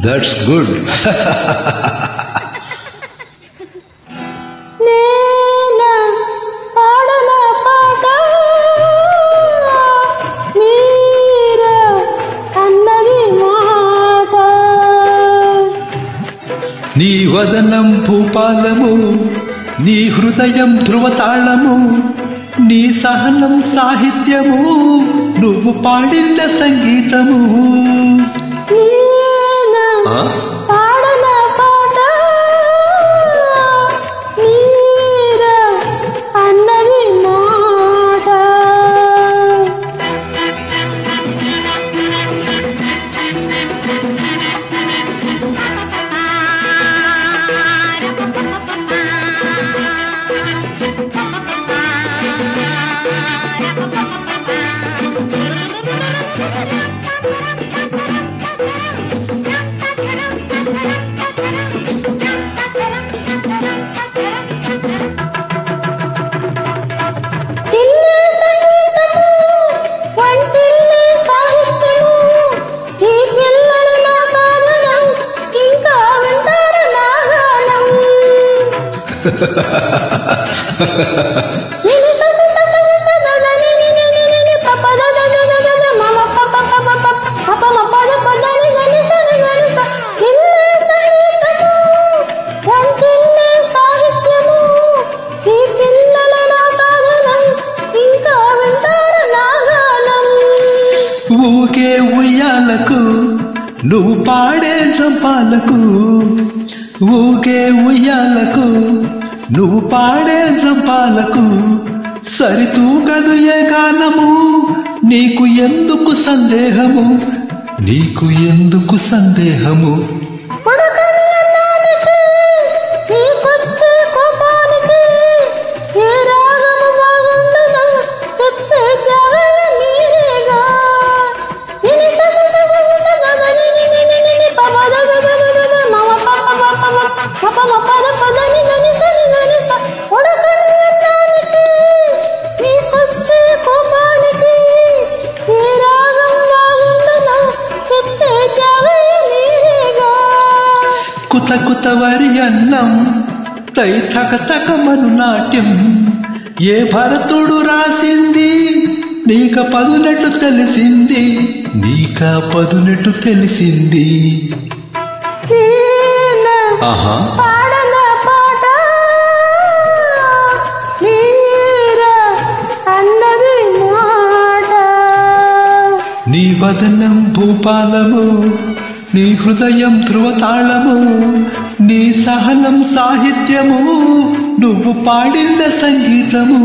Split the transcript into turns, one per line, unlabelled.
That's good. నీ వదనం భూపాలము, నీ హృదయం ధ్రువతాళము, నీ సహనం సాహిత్యము, నువ్వు పాడింద సంగీతము. ఊగే ఉయ్యాలకు నువ్వు పాడే జంపాలకు, ఊగే ఉయ్యాలకు నువ్వు పాడే జంపాలకు, సరితూగదు ఏ గానము, నీకు ఎందుకు సందేహము, నీకు ఎందుకు సందేహము. కుత కుత వరి అన్నం తై తక తకమను నాట్యం, ఏ భరతుడు రాసింది నీక పదునట్టు తెలిసింది, నీక పదునట్టు తెలిసింది. ఆహా నీ వదనం భూపాలము, నీ హృదయం ధ్రువతాళము, నీ సహనం సాహిత్యము, నువ్వు పాడింద సంగీతము.